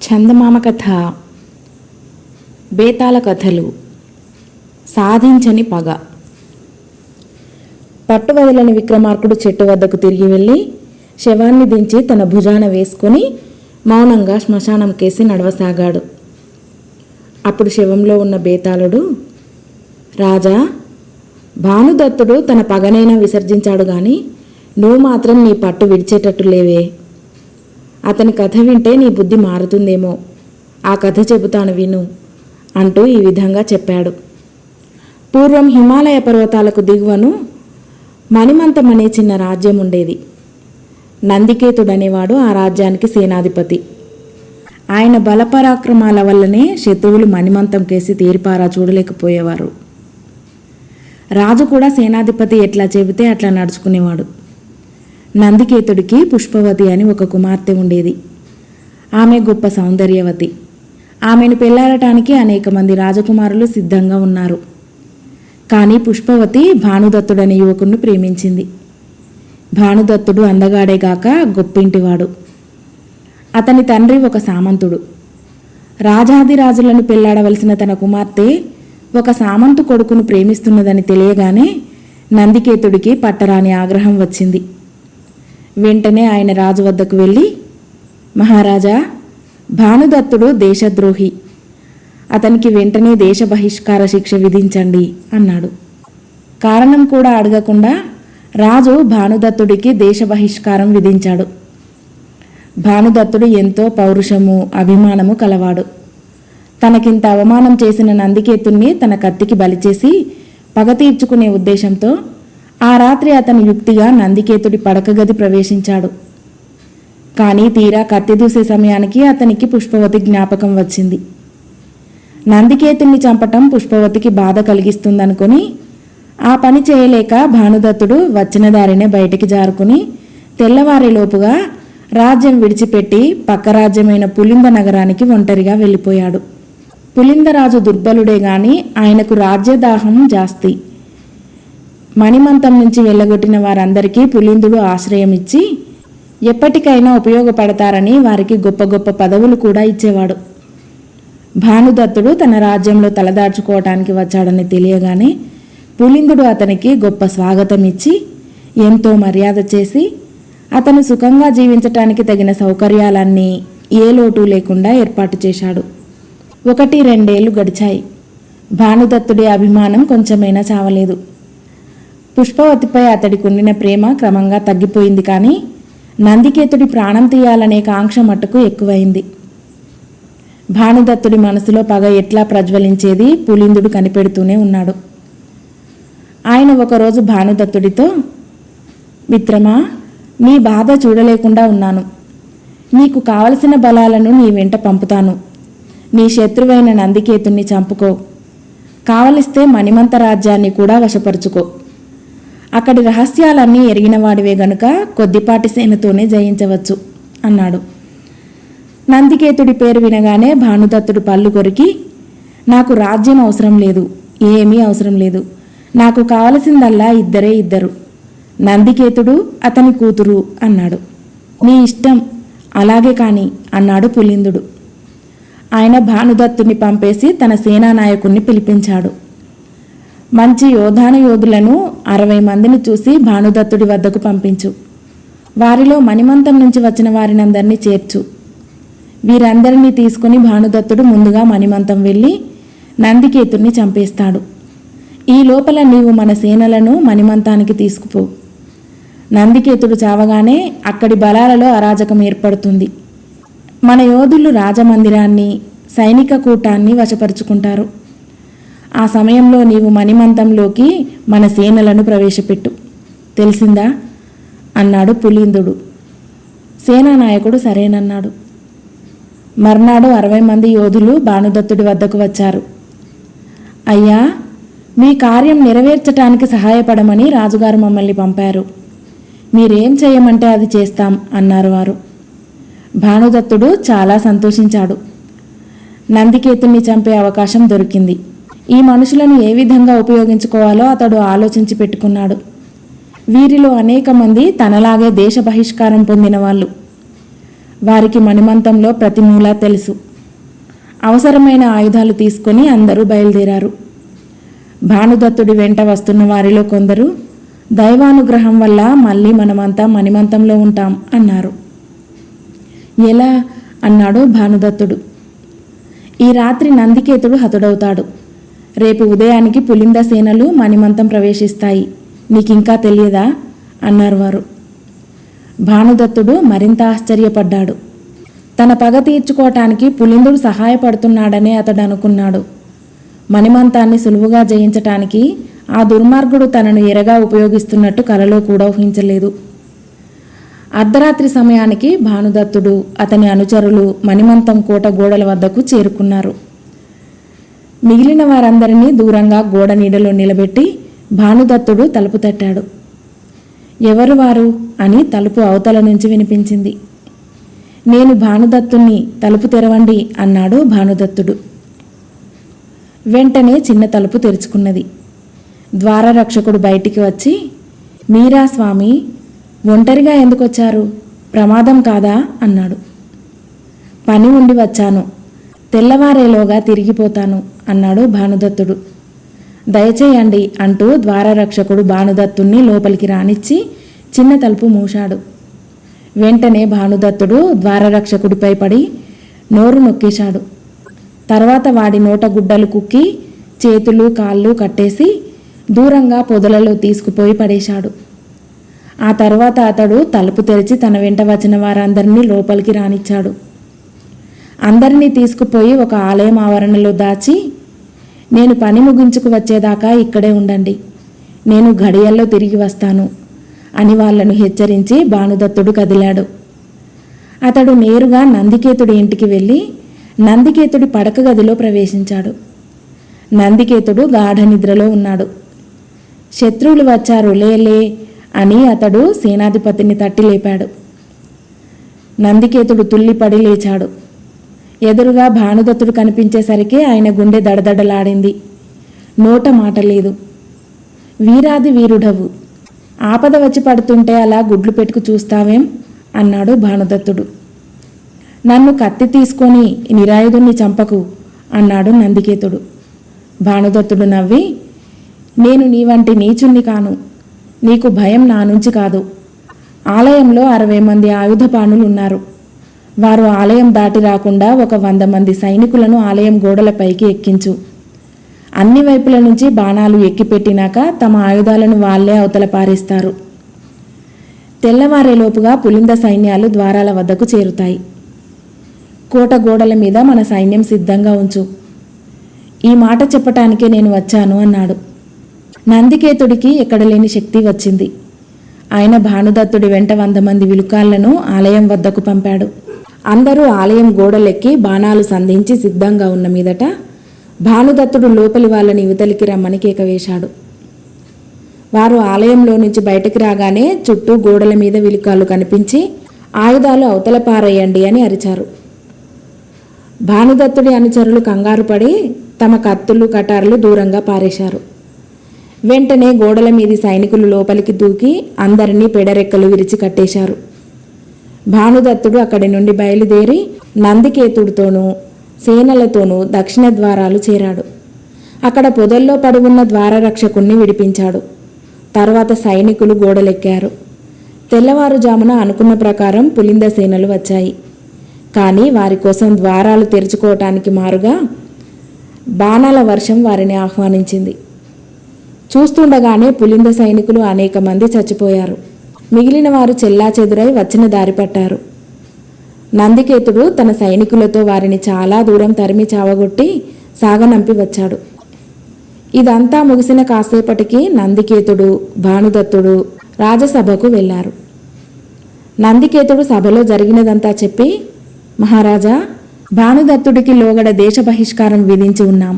చందమామ కథ, బేతాళ కథలు, సాధించని పగ. పట్టువదలని విక్రమార్కుడు చెట్టు వద్దకు తిరిగి వెళ్ళి శవాన్ని దించి తన భుజాన వేసుకొని మౌనంగా శ్మశానం కేసి నడవసాగాడు. అప్పుడు శవంలో ఉన్న బేతాళుడు, రాజా, భానుదత్తుడు తన పగనైనా విసర్జించాడు గాని నువ్వు మాత్రం నీ పట్టు విడిచేటట్టు లేవే. అతని కథ వింటే నీ బుద్ధి మారుతుందేమో, ఆ కథ చెబుతాను విను అంటూ ఈ విధంగా చెప్పాడు. పూర్వం హిమాలయ పర్వతాలకు దిగువను మణిమంతం అనే చిన్న రాజ్యం ఉండేది. నందికేతుడనేవాడు ఆ రాజ్యానికి సేనాధిపతి. ఆయన బలపరాక్రమాల వల్లనే శత్రువులు మణిమంతం కేసి తీరిపారా చూడలేకపోయేవారు. రాజు కూడా సేనాధిపతి ఎట్లా చెబితే అట్లా నడుచుకునేవాడు. నందికేతుడికి పుష్పవతి అని ఒక కుమార్తె ఉండేది. ఆమె గొప్ప సౌందర్యవతి. ఆమెను పెళ్లాడటానికి అనేక మంది రాజకుమారులు సిద్ధంగా ఉన్నారు. కానీ పుష్పవతి భానుదత్తుడనే యువకుణ్ణి ప్రేమించింది. భానుదత్తుడు అందగాడేగాక గొప్పింటివాడు. అతని తండ్రి ఒక సామంతుడు. రాజాదిరాజులను పెళ్లాడవలసిన తన కుమార్తె ఒక సామంతు కొడుకును ప్రేమిస్తున్నదని తెలియగానే నందికేతుడికి పట్టరాని ఆగ్రహం వచ్చింది. వెంటనే ఆయన రాజు వద్దకు వెళ్ళి, మహారాజా, భానుదత్తుడు దేశద్రోహి, అతనికి వెంటనే దేశ బహిష్కార శిక్ష విధించండి అన్నాడు. కారణం కూడా అడగకుండా రాజు భానుదత్తుడికి దేశ బహిష్కారం విధించాడు. భానుదత్తుడు ఎంతో పౌరుషము, అభిమానము కలవాడు. తనకింత అవమానం చేసిన నందికేతుణ్ణి తన కత్తికి బలిచేసి పగ తీర్చుకునే ఉద్దేశంతో ఆ రాత్రి అతను యుక్తిగా నందికేతుడి పడక గది ప్రవేశించాడు. కానీ తీరా కత్తి దూసే సమయానికి అతనికి పుష్పవతి జ్ఞాపకం వచ్చింది. నందికేతుణ్ణి చంపటం పుష్పవతికి బాధ కలిగిస్తుందనుకొని ఆ పని చేయలేక భానుదత్తుడు వచ్చిన దారినే బయటికి జారుకుని తెల్లవారేలోపుగా రాజ్యం విడిచిపెట్టి పక్క రాజ్యమైన పులింద నగరానికి ఒంటరిగా వెళ్ళిపోయాడు. పులిందరాజు దుర్బలుడే గాని ఆయనకు రాజ్యదాహం జాస్తి. మణిమంతం నుంచి వెళ్ళగొట్టిన వారందరికీ పులిందుడు ఆశ్రయం ఇచ్చి ఎప్పటికైనా ఉపయోగపడతారని వారికి గొప్ప గొప్ప పదవులు కూడా ఇచ్చేవాడు. భానుదత్తుడు తన రాజ్యంలో తలదార్చుకోవటానికి వచ్చాడని తెలియగానే పులిందుడు అతనికి గొప్ప స్వాగతం ఇచ్చి ఎంతో మర్యాద చేసి అతను సుఖంగా జీవించటానికి తగిన సౌకర్యాలన్నీ ఏ లోటు లేకుండా ఏర్పాటు చేశాడు. 1-2 ఏళ్లు గడిచాయి. భానుదత్తుడి అభిమానం కొంచెమైనా చావలేదు. పుష్పవతిపై అతడికి ఉండిన ప్రేమ క్రమంగా తగ్గిపోయింది. కానీ నందికేతుడి ప్రాణం తీయాలనే కాంక్ష మట్టుకు ఎక్కువైంది. భానుదత్తుడి మనసులో పగ ఎట్లా ప్రజ్వలించేది పులిందుడు కనిపెడుతూనే ఉన్నాడు. ఆయన ఒకరోజు భానుదత్తుడితో, మిత్రమా, నీ బాధ చూడలేకుండా ఉన్నాను. నీకు కావలసిన బలాలను నీ వెంట పంపుతాను. నీ శత్రువైన నందికేతుణ్ణి చంపుకో. కావలిస్తే మణిమంత రాజ్యాన్ని కూడా వశపరుచుకో. అక్కడి రహస్యాలన్నీ ఎరిగినవాడివే గనుక కొద్దిపాటి సేనతోనే జయించవచ్చు అన్నాడు. నందికేతుడి పేరు వినగానే భానుదత్తుడు పళ్ళు కొరికి, నాకు రాజ్యం అవసరం లేదు, ఏమీ అవసరం లేదు. నాకు కావలసిందల్లా ఇద్దరు, నందికేతుడు, అతని కూతురు అన్నాడు. నీ ఇష్టం, అలాగే కాని అన్నాడు పులిందుడు. ఆయన భానుదత్తుని పంపేసి తన సేనానాయకుణ్ణి పిలిపించాడు. మంచి యోధులను 60 మందిని చూసి భానుదత్తుడి వద్దకు పంపించు. వారిలో మణిమంతం నుంచి వచ్చిన వారినందరినీ చేర్చు. వీరందరినీ తీసుకుని భానుదత్తుడు ముందుగా మణిమంతం వెళ్ళి నందికేతుణ్ణి చంపేస్తాడు. ఈ లోపల నీవు మన సేనలను మణిమంతానికి తీసుకుపో. నందికేతుడు చావగానే అక్కడి బలాలలో అరాజకం ఏర్పడుతుంది. మన యోధులు రాజమందిరాన్ని, సైనిక కూటాన్ని వశపరుచుకుంటారు. ఆ సమయంలో నీవు మణిమంతంలోకి మన సేనలను ప్రవేశపెట్టు. తెలిసిందా అన్నాడు పులిందుడు. సేనానాయకుడు సరేనన్నాడు. మర్నాడు 60 మంది యోధులు భానుదత్తుడి వద్దకు వచ్చారు. అయ్యా, మీ కార్యం నెరవేర్చటానికి సహాయపడమని రాజుగారు మమ్మల్ని పంపారు. మీరేం చేయమంటే అది చేస్తాం అన్నారు వారు. భానుదత్తుడు చాలా సంతోషించాడు. నందికేతుణ్ణి చంపే అవకాశం దొరికింది. ఈ మనుషులను ఏ విధంగా ఉపయోగించుకోవాలో అతడు ఆలోచించి పెట్టుకున్నాడు. వీరిలో అనేక మంది తనలాగే దేశ బహిష్కారం పొందిన వాళ్ళు. వారికి మణిమంతంలో ప్రతి మూలా తెలుసు. అవసరమైన ఆయుధాలు తీసుకొని అందరూ బయలుదేరారు. భానుదత్తుడి వెంట వస్తున్న వారిలో కొందరు, దైవానుగ్రహం వల్ల మళ్ళీ మనమంతా మణిమంతంలో ఉంటాం అన్నారు. ఎలా అన్నాడు భానుదత్తుడు. ఈ రాత్రి నందికేతుడు హతుడవుతాడు. రేపు ఉదయానికి పులింద సేనలు మణిమంతం ప్రవేశిస్తాయి. నీకింకా తెలియదా అన్నారు వారు. భానుదత్తుడు మరింత ఆశ్చర్యపడ్డాడు. తన పగ తీర్చుకోవటానికి పులిందుడు సహాయపడుతున్నాడనే అతడు అనుకున్నాడు. మణిమంతాన్ని సులువుగా జయించటానికి ఆ దుర్మార్గుడు తనను ఎరగా ఉపయోగిస్తున్నట్టు కలలో కూడా ఊహించలేదు. అర్ధరాత్రి సమయానికి భానుదత్తుడు అతని అనుచరులు మణిమంతం కోట గోడల వద్దకు చేరుకున్నారు. మిగిలిన వారందరినీ దూరంగా గోడ నీడలో నిలబెట్టి భానుదత్తుడు తలుపు తట్టాడు. ఎవరు వారు అని తలుపు అవతల నుంచి వినిపించింది. నేను భానుదత్తుణ్ణి, తలుపు తెరవండి అన్నాడు భానుదత్తుడు. వెంటనే చిన్న తలుపు తెరుచుకున్నది. ద్వారరక్షకుడు బయటికి వచ్చి, మీరా స్వామి, ఒంటరిగా ఎందుకొచ్చారు? ప్రమాదం కాదా అన్నాడు. పని ఉండి వచ్చాను, తెల్లవారేలోగా తిరిగిపోతాను అన్నాడు భానుదత్తుడు. దయచేయండి అంటూ ద్వారరక్షకుడు భానుదత్తుణ్ణి లోపలికి రానిచ్చి చిన్న తలుపు మూశాడు. వెంటనే భానుదత్తుడు ద్వారరక్షకుడిపై పడి నోరు నొక్కేశాడు. తర్వాత వాడి నోట గుడ్డలు కుక్కి చేతులు కాళ్ళు కట్టేసి దూరంగా పొదలలో తీసుకుపోయి పడేశాడు. ఆ తర్వాత అతడు తలుపు తెరిచి తన వెంట వచ్చిన వారందరినీ లోపలికి రానిచ్చాడు. అందరినీ తీసుకుపోయి ఒక ఆలయం ఆవరణలో దాచి, నేను పని ముగించుకు వచ్చేదాకా ఇక్కడే ఉండండి, నేను ఘడియల్లో తిరిగి వస్తాను అని వాళ్లను హెచ్చరించి భానుదత్తుడు కదిలాడు. అతడు నేరుగా నందికేతుడి ఇంటికి వెళ్ళి నందికేతుడి పడక గదిలో ప్రవేశించాడు. నందికేతుడు గాఢ నిద్రలో ఉన్నాడు. శత్రువులు వచ్చారు, లే అని అతడు సేనాధిపతిని తట్టి లేపాడు. నందికేతుడు తుల్లిపడి లేచాడు. ఎదురుగా భానుదత్తుడు కనిపించేసరికి ఆయన గుండె దడదడలాడింది. నోట మాట లేదు. వీరాది వీరుడవు, ఆపద వచ్చి పడుతుంటే అలా గుడ్లు పెట్టుకు చూస్తావేం అన్నాడు భానుదత్తుడు. నన్ను కత్తి తీసుకొని నిరాయుధుణ్ణి చంపకు అన్నాడు నందికేతుడు. భానుదత్తుడు నవ్వి, నేను నీ వంటి నీచుణ్ణి కాను, నీకు భయం నా నుంచి కాదు. ఆలయంలో 60 మంది ఆయుధపాణులు ఉన్నారు. వారు ఆలయం దాటి రాకుండా 100 మంది సైనికులను ఆలయం గోడలపైకి ఎక్కించు. అన్ని వైపుల నుంచి బాణాలు ఎక్కిపెట్టినాక తమ ఆయుధాలను వాళ్లే అవతల పారేస్తారు. తెల్లవారేలోపుగా పులింద సైన్యాలు ద్వారాల వద్దకు చేరుతాయి. కోట గోడల మీద మన సైన్యం సిద్ధంగా ఉంచు. ఈ మాట చెప్పటానికే నేను వచ్చాను అన్నాడు. నందికేతుడికి ఎక్కడ లేని శక్తి వచ్చింది. ఆయన భానుదత్తుడి వెంట 100 మంది విలుకాళ్లను ఆలయం వద్దకు పంపాడు. అందరూ ఆలయం గోడలెక్కి బాణాలు సంధించి సిద్ధంగా ఉన్న మీదట భానుదత్తుడు లోపలి వాళ్ళని యువతలికి రమ్మని కేక వేశాడు. వారు ఆలయంలో నుంచి బయటకు రాగానే చుట్టూ గోడల మీద విలుకాలు కనిపించి ఆయుధాలు అవతల పారేయండి అని అరిచారు. భానుదత్తుడి అనుచరులు కంగారు పడి తమ కత్తులు కటార్లు దూరంగా పారేశారు. వెంటనే గోడల మీది సైనికులు లోపలికి దూకి అందరినీ పెడరెక్కలు విరిచి కట్టేశారు. భానుదత్తుడు అక్కడి నుండి బయలుదేరి నందికేతుడితోనూ సేనలతోనూ దక్షిణ ద్వారాలు చేరాడు. అక్కడ పొదల్లో పడి ఉన్న ద్వారరక్షకుణ్ణి విడిపించాడు. తర్వాత సైనికులు గోడలెక్కారు. తెల్లవారుజామున అనుకున్న ప్రకారం పులింద సేనలు వచ్చాయి. కానీ వారి కోసం ద్వారాలు తెరుచుకోవటానికి మారుగా బాణాల వర్షం వారిని ఆహ్వానించింది. చూస్తుండగానే పులింద సైనికులు అనేక మంది చచ్చిపోయారు. మిగిలిన వారు చెల్లాచెదురై వచ్చిన దారి పట్టారు. నందికేతుడు తన సైనికులతో వారిని చాలా దూరం తరిమి చావగొట్టి సాగనంపి వచ్చాడు. ఇదంతా ముగిసిన కాసేపటికి నందికేతుడు, భానుదత్తుడు రాజసభకు వెళ్లారు. నందికేతుడు సభలో జరిగినదంతా చెప్పి, మహారాజా, భానుదత్తుడికి లోగడ దేశ బహిష్కారం విధించి ఉన్నాం.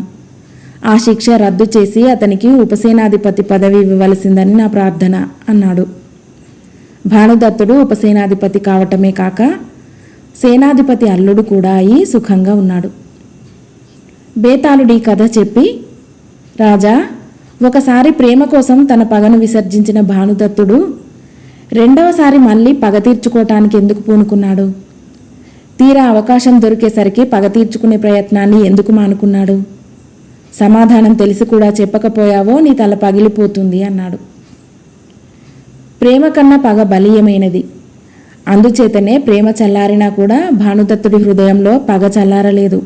ఆ శిక్ష రద్దు చేసి అతనికి ఉపసేనాధిపతి పదవి ఇవ్వవలసిందని నా ప్రార్థన అన్నాడు. భానుదత్తుడు ఉపసేనాధిపతి కావటమే కాక సేనాధిపతి అల్లుడు కూడా అయి సుఖంగా ఉన్నాడు. బేతాళుడి కథ చెప్పి, రాజా, ఒకసారి ప్రేమ కోసం తన పగను విసర్జించిన భానుదత్తుడు రెండవసారి మళ్ళీ పగ తీర్చుకోవటానికి ఎందుకు పూనుకున్నాడు? తీరా అవకాశం దొరికేసరికి పగ తీర్చుకునే ప్రయత్నాన్ని ఎందుకు మానుకున్నాడు? సమాధానం తెలిసి కూడా చెప్పకపోయావో నీ తల పగిలిపోతుంది అన్నాడు. ప్రేమ కన్నా పగ బలీయమైనది. అందుచేతనే ప్రేమ చల్లారినా కూడా భానుదత్తుడి హృదయంలో పగ చల్లారలేదు.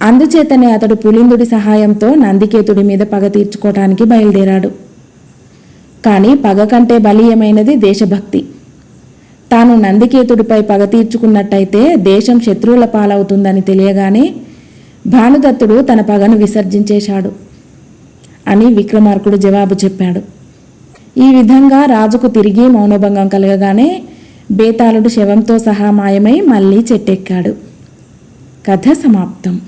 అందుచేతనే అతడు పులిందుడి సహాయంతో నందికేతుడి మీద పగ తీర్చుకోవటానికి బయలుదేరాడు. కానీ పగ కంటే బలీయమైనది దేశభక్తి. తాను నందికేతుడిపై పగ తీర్చుకున్నట్టయితే దేశం శత్రువుల పాలవుతుందని తెలియగానే భానుదత్తుడు తన పగను విసర్జించేశాడు అని విక్రమార్కుడు జవాబు చెప్పాడు. ఈ విధంగా రాజుకు తిరిగి మౌనభంగం కలగగానే బేతాళుడు శవంతో సహా మాయమై మళ్ళీ చెట్టెక్కాడు. కథ సమాప్తం.